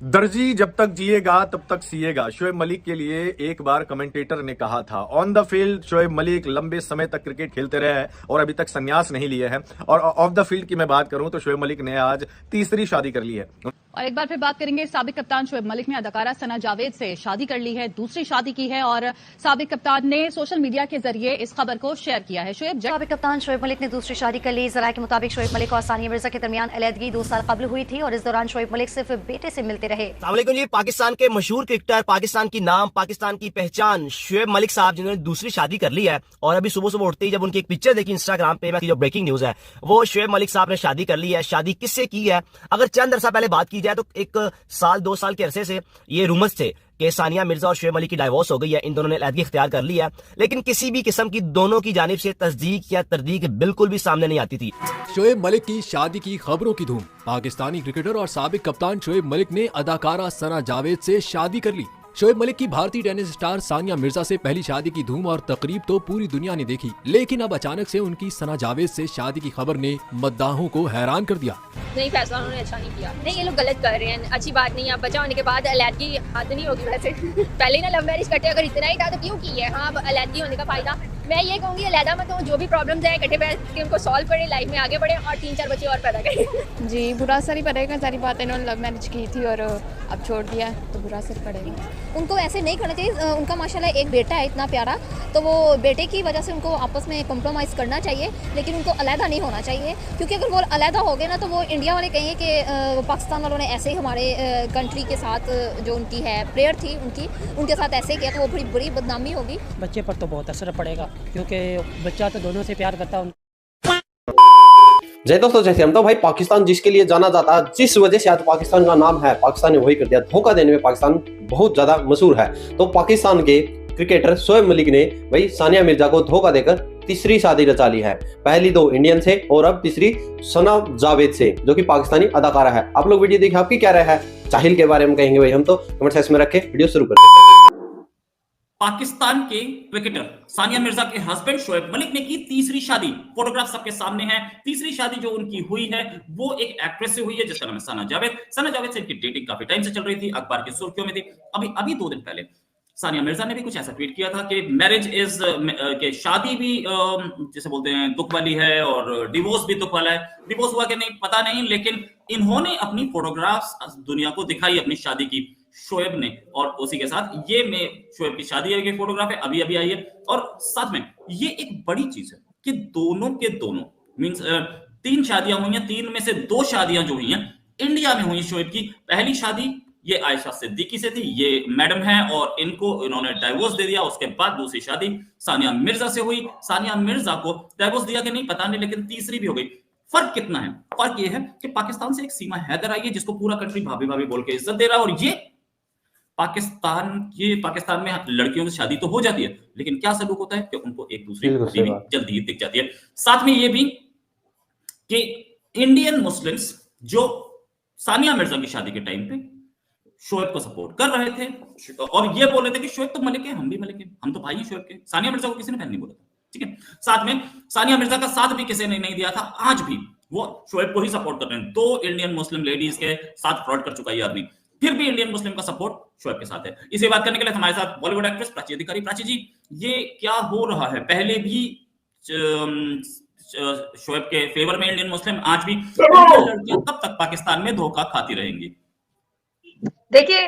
दर्जी जब तक जिएगा तब तक सिएगा, शोएब मलिक के लिए एक बार कमेंटेटर ने कहा था। On the field Shoaib Malik लंबे समय तक क्रिकेट खेलते रहे हैं और अभी तक संन्यास नहीं लिए हैं। और ऑफ द फील्ड की मैं बात करूं तो शोएब मलिक ने आज तीसरी शादी कर ली है। और एक बार फिर बात करेंगे, साबिक कप्तान शोएब मलिक ने अदाकारा सना जावेद से शादी कर ली है, दूसरी शादी की है और साबिक कप्तान ने सोशल मीडिया के जरिए इस खबर को शेयर किया है। साबिक कप्तान शोएब मलिक ने दूसरी शादी कर ली। जराये के मुताबिक शोएब मलिक और सानिया मिर्जा के दरमियान अलहदगी 2 साल कबल हुई थी और इस दौरान शोएब मलिक सिर्फ बेटे से मिलते रहे। जी, पाकिस्तान के मशहूर क्रिकेटर, पाकिस्तान की नाम, पाकिस्तान की पहचान शोएब मलिक साहब जिन्होंने दूसरी शादी कर ली है। और अभी सुबह सुबह उठते ही जब उनकी एक पिक्चर देखी इंस्टाग्राम पे, जो ब्रेकिंग न्यूज है वो शोएब मलिक साहब ने शादी कर ली है। शादी किससे की है? अगर चंद अरसा पहले बात की जाए तो एक साल 2 साल के अरसे से ये रूमर्स थे कि सानिया मिर्जा और शोएब मलिक की डाइवोर्स हो गई है, इन दोनों ने अलहदगी इख्तियार कर ली है, लेकिन किसी भी किस्म की दोनों की जानिब से तस्दीक या तरदीक बिल्कुल भी सामने नहीं आती थी। शोएब मलिक की शादी की खबरों की धूम। पाकिस्तानी क्रिकेटर और साबिक कप्तान शोएब मलिक ने अदाकारा सना जावेद से शादी कर ली। शोएब मलिक की भारतीय टेनिस स्टार सानिया मिर्जा से पहली शादी की धूम और तकरीब तो पूरी दुनिया ने देखी, लेकिन अब अचानक से उनकी सना जावेद से शादी की खबर ने मद्दाहों को हैरान कर दिया। नहीं, फैसला उन्होंने अच्छा नहीं किया। नहीं, ये लोग गलत कर रहे हैं, अच्छी बात नहीं है। बच्चा होने के बाद अलहदगी हाथ नहीं होगी वैसे। पहले ना लव मैरिज करते, अगर इतना ही था तो क्यों की है? हाँ, अलहदगी होने का फायदा मैं ये कहूँगी अलहदा मत हो, जो भी प्रॉब्लम्स है इकट्ठे बैठ के उनको सॉल्व करें, लाइफ में आगे बढ़े और 3-4 बच्चे और पैदा करें। जी, बुरा असर ही पड़ेगा। सारी बात इन्होंने लव मैरिज की थी और अब छोड़ दिया तो बुरा असर पड़ेगा। उनको ऐसे नहीं करना चाहिए। उनका माशाल्लाह एक बेटा है इतना प्यारा, तो वो बेटे की वजह से उनको आपस में कॉम्प्रोमाइज़ करना चाहिए, लेकिन उनको अलहदा नहीं होना चाहिए। क्योंकि अगर वो अलहदा हो गए ना तो वो इंडिया वाले कहेंगे कि पाकिस्तान वालों ने ऐसे ही हमारे कंट्री के साथ जो उनकी है प्लेयर थी उनके साथ ऐसे किया, तो वो बड़ी बुरी बदनामी होगी। बच्चे पर तो बहुत असर पड़ेगा क्योंकि बच्चा तो दोनों से प्यार करता है। जय दोस्तों, जैसे हम तो भाई पाकिस्तान जिसके लिए जाना जाता है, जिस वजह से आज पाकिस्तान का नाम है, पाकिस्तान ने वही कर दिया। धोखा देने में पाकिस्तान बहुत ज्यादा मशहूर है। तो पाकिस्तान के क्रिकेटर शोएब मलिक ने भाई सानिया मिर्जा को धोखा देकर तीसरी शादी रचा ली है। पहली 2 इंडियन से और अब तीसरी सना जावेद से, जो कि पाकिस्तानी अदाकारा है। आप लोग वीडियो देखिए, आपकी क्या राय है चाहिल के बारे में कहेंगे भाई हम तो कमेंट सेक्शन में रखे। वीडियो शुरू करते हैं। पाकिस्तान के क्रिकेटर सानिया मिर्जा के हस्बैंड शोएब मलिक ने की तीसरी शादी। फोटोग्राफ सबके सामने है। तीसरी शादी जो उनकी हुई है वो एक एक्ट्रेस से हुई है जिसका नाम है सना जावेद। सना जावेद से इनकी डेटिंग काफी टाइम से चल रही थी, अखबार की सुर्खियों में थी। अभी 2 दिन पहले सानिया मिर्जा ने भी कुछ ऐसा ट्वीट किया था कि मैरिज इज के शादी भी जैसे बोलते हैं दुख वाली है और डिवोर्स भी दुख वाला है। डिवोर्स हुआ कि नहीं पता नहीं, लेकिन इन्होंने अपनी फोटोग्राफ्स दुनिया को दिखाई अपनी शादी की, शोएब ने। और उसी के साथ ये में शोएब की शादी की फोटोग्राफ है, अभी आई है। और साथ में ये एक बड़ी चीज है कि दोनों के दोनों मींस 3 शादियां हुई हैं, 3 में से 2 शादियां जो हुई हैं इंडिया में हुई। शोएब की पहली शादी ये आयशा सिद्दीकी से थी, ये मैडम है और इन्होंने डाइवोर्स दे दिया। उसके बाद दूसरी शादी सानिया मिर्जा से हुई। सानिया मिर्जा को डाइवोर्स दिया कि नहीं पता नहीं, लेकिन तीसरी भी हो गई। फर्क कितना है? फर्क ये है कि पाकिस्तान से एक सीमा हैदर आई है जिसको पूरा कंट्री भाभी भाभी बोल के इज्जत दे रहा है। और ये पाकिस्तान में लड़कियों की शादी तो हो जाती है, लेकिन क्या सलूक होता है कि उनको एक दूसरी बीवी जल्दी ही दिख जाती है। साथ में ये भी कि इंडियन मुस्लिम्स जो सानिया मिर्जा की शादी के टाइम पे शोएब को सपोर्ट कर रहे थे और ये बोल रहे थे कि शोएब तो मलिक है, हम भी मलिक है, हम तो भाई हैं शोएब के। सानिया मिर्जा को किसी ने पहले नहीं बोला था, ठीक है। साथ में सानिया मिर्जा का साथ भी किसी ने नहीं दिया था, आज भी वो शोएब को ही सपोर्ट कर रहे हैं। 2 इंडियन मुस्लिम लेडीज के साथ फ्रॉड कर चुका है आदमी, फिर भी इंडियन मुस्लिम का सपोर्ट शोएब के साथ है। इसे बात करने के लिए हमारे साथ बॉलीवुड एक्ट्रेस प्राची अधिकारी। प्राची जी, ये क्या हो रहा है? पहले भी शोएब के फेवर में इंडियन मुस्लिम, आज भी लड़कियां कब तक पाकिस्तान में धोखा खाती रहेंगी? देखिए,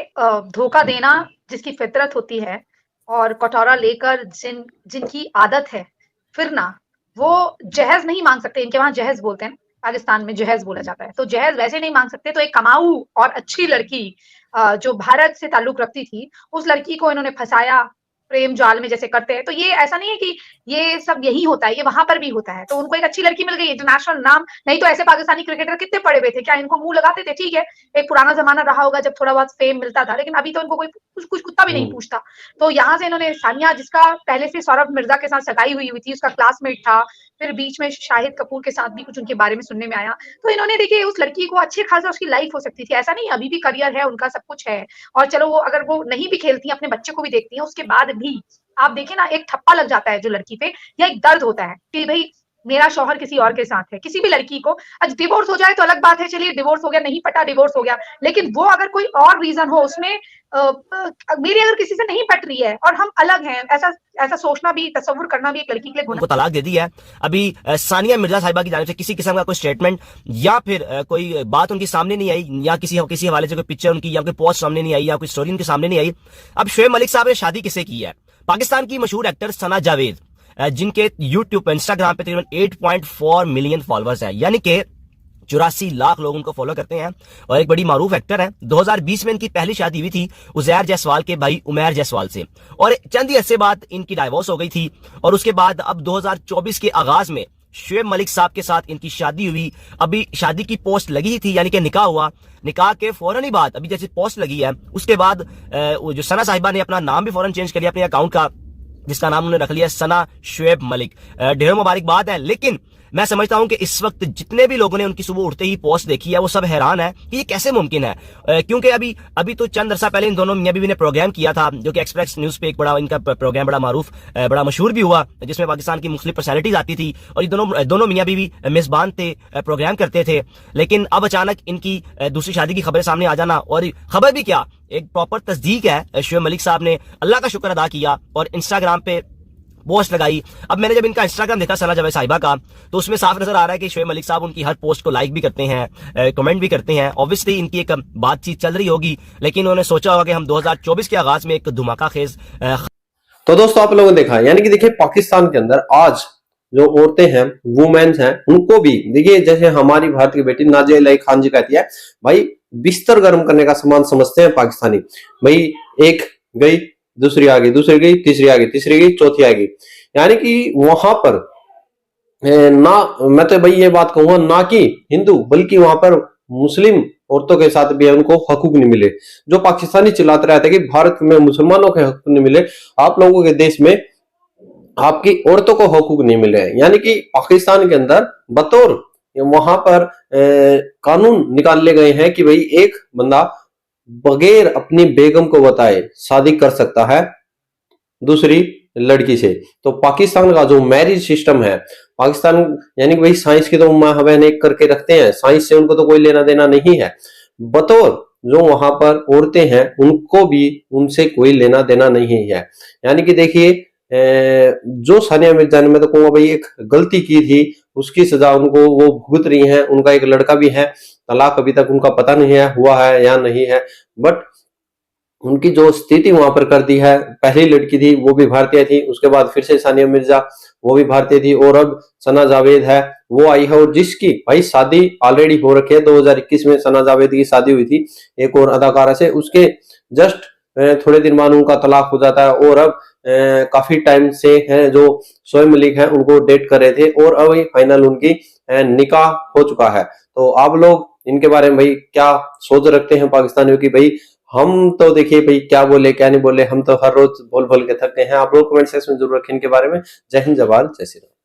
धोखा देना जिसकी फितरत होती है और कटोरा लेकर जिनकी आदत है फिर ना, वो जहेज नहीं मांग सकते। इनके वहां जहेज बोलते हैं, पाकिस्तान में जहेज बोला जाता है, तो जहेज वैसे नहीं मांग सकते। तो एक कमाऊ और अच्छी लड़की जो भारत से ताल्लुक रखती थी, उस लड़की को इन्होंने फंसाया प्रेम जाल में जैसे करते हैं। तो ये ऐसा नहीं है कि ये सब यही होता है, ये वहां पर भी होता है। तो उनको एक अच्छी लड़की मिल गई, इंटरनेशनल नाम, नहीं तो ऐसे पाकिस्तानी क्रिकेटर कितने पड़े हुए थे, क्या इनको मुंह लगाते थे? ठीक है, एक पुराना जमाना रहा होगा जब थोड़ा बहुत फेम मिलता था, लेकिन अभी तो इनको कोई कुछ कुत्ता भी नहीं पूछता। तो यहाँ से इन्होंने सानिया, जिसका पहले से सौरभ मिर्जा के साथ सगाई हुई थी, उसका क्लासमेट था, फिर बीच में शाहिद कपूर के साथ भी कुछ उनके बारे में सुनने में आया। तो इन्होंने देखिए उस लड़की को अच्छे खासा उसकी लाइफ हो सकती थी, ऐसा नहीं, अभी भी करियर है उनका, सब कुछ है। और चलो वो अगर वो नहीं भी खेलती हैं, अपने बच्चे को भी देखती हैं, उसके बाद भी आप देखें ना, एक ठप्पा लग जाता है जो लड़की पे, या एक दर्द होता है कि भाई मेरा शौहर किसी और के साथ है। किसी भी लड़की को आज डिवोर्स हो जाए तो अलग बात है, चलिए डिवोर्स हो गया, नहीं पटा डिवोर्स हो गया, लेकिन वो अगर कोई और रीजन हो उसमें मेरी अगर किसी से नहीं पट रही है और हम अलग हैं, ऐसा सोचना भी, तस्वुर करना भी एक लड़की के लिए गुनाह। उनको तलाक दे दी है। अभी सानिया मिर्जा साहिबा की जानिब से किसी किस्म का कोई स्टेटमेंट या फिर कोई बात उनके सामने नहीं आई, या किसी हवाले से कोई पिक्चर उनकी या कोई पोस्ट सामने नहीं आई, या कोई स्टोरी उनके सामने नहीं आई। अब शोएब मलिक साहब ने शादी किससे की है? पाकिस्तान की मशहूर एक्टर सना जावेद, जिनके यूट्यूब पे, इंस्टाग्राम पे तकरीबन 8.4 मिलियन फॉलोअर्स है, यानी कि 84 लाख लोग उनको फॉलो करते हैं और एक बड़ी मारूफ एक्टर है। 2020 में इनकी पहली शादी हुई थी उजैर जायसवाल के भाई उमैर जायसवाल से, और चंद ही अरसे बाद इनकी डाइवोर्स हो गई थी। और उसके बाद अब 2024 के आगाज में शोएब मलिक साहब के साथ इनकी शादी हुई। अभी शादी की पोस्ट लगी ही थी, यानी कि निकाह हुआ, निकाह के फौरन ही बाद अभी जैसे पोस्ट लगी है, उसके बाद जो सना साहिबा ने अपना नाम भी फौरन चेंज कर लिया अपने अकाउंट का, जिसका नाम उन्होंने रख लिया सना शोएब मलिक। ढेरों मुबारकबाद है। लेकिन मैं समझता हूं कि इस वक्त जितने भी लोगों ने उनकी सुबह उठते ही पोस्ट देखी है वो सब हैरान है कि ये कैसे मुमकिन है, क्योंकि अभी तो चंद अरसा पहले इन दोनों मियां बीवी ने प्रोग्राम किया था, जो कि एक्सप्रेस न्यूज पे एक बड़ा इनका प्रोग्राम बड़ा मारूफ, बड़ा मशहूर भी हुआ, जिसमें पाकिस्तान की मुख्तलिफ पर्सनैलिटीज आती थी और ये दोनों मियां बीवी मेजबान थे, प्रोग्राम करते थे। लेकिन अब अचानक इनकी दूसरी शादी की खबरें सामने आ जाना, और खबर भी क्या, एक प्रॉपर तस्दीक है। शोएब मलिक साहब ने अल्लाह का शुक्र अदा किया और इंस्टाग्राम पे पोस्ट लगाई। अब मैंने जब इनका इंस्टाग्राम देखा सना जावेद साहिबा का, तो उसमें साफ नजर आ रहा है कि शोएब मलिक साहब उनकी हर पोस्ट को लाइक भी करते हैं, कमेंट भी करते हैं। ऑब्वियसली इनकी एक बातचीत चल रही होगी, लेकिन उन्होंने सोचा होगा कि हम 2024 के आगाज में एक धमाका खेज। तो दोस्तों आप लोगों ने देखा, यानी कि देखिए पाकिस्तान के अंदर आज जो औरतें हैं, वुमेन्स हैं, उनको भी देखिए, जैसे हमारी भारत की बेटी नाजिया इलाही खान जी कहती है, भाई बिस्तर गर्म करने का सामान समझते हैं पाकिस्तानी। भाई एक गई, दूसरी आ गई, दूसरी गई, तीसरी आ गई, तीसरी गई, चौथी आ गई। यानी कि वहां पर ना, मैं तो भाई ये बात कहूंगा, ना कि हिंदू बल्कि वहां पर मुस्लिम औरतों के साथ भी उनको हकूक नहीं मिले। जो पाकिस्तानी चिल्लाते रहते हैं कि भारत में मुसलमानों के हकूक नहीं मिले, आप लोगों के देश में आपकी औरतों को हकूक नहीं मिले हैं। यानी कि पाकिस्तान के अंदर बतौर वहां पर कानून निकाले गए हैं कि भाई एक बंदा बगैर अपनी बेगम को बताए शादी कर सकता है दूसरी लड़की से। तो पाकिस्तान का जो मैरिज सिस्टम है, पाकिस्तान यानी कि भाई साइंस की तो माँ बहन एक करके रखते हैं, साइंस से उनको तो कोई लेना देना नहीं है। बतौर जो वहां पर औरतें हैं उनको भी उनसे कोई लेना देना नहीं है। यानी कि देखिए, जो सानिया मिर्जा ने, मैं तो कहूँगा भाई एक गलती की थी, उसकी सजा उनको वो भुगत रही हैं। उनका एक लड़का भी है, तलाक अभी तक उनका पता नहीं है हुआ है या नहीं है, बट उनकी जो स्थिति वहां पर कर दी है। पहली लड़की थी वो भी भारतीय थी, उसके बाद फिर से सानिया मिर्जा वो भी भारतीय थी, और अब सना जावेद है वो आई है, और जिसकी भाई शादी ऑलरेडी हो रखी है। 2021 में सना जावेद की शादी हुई थी एक और अदाकारा से, उसके जस्ट थोड़े दिन बाद उनका तलाक हो जाता है। और अब काफी टाइम से है जो शोएब मलिक है उनको डेट कर रहे थे, और अब फाइनल उनकी निकाह हो चुका है। तो आप लोग इनके बारे में भाई क्या सोच रखते हैं पाकिस्तानियों की? भाई हम तो देखिए भाई क्या बोले क्या नहीं बोले, हम तो हर रोज बोल बोल के थकते हैं। आप लोग कमेंट सेक्शन में जरूर रखें इनके बारे में। जय हिंद, जय भारत, जय श्री राम।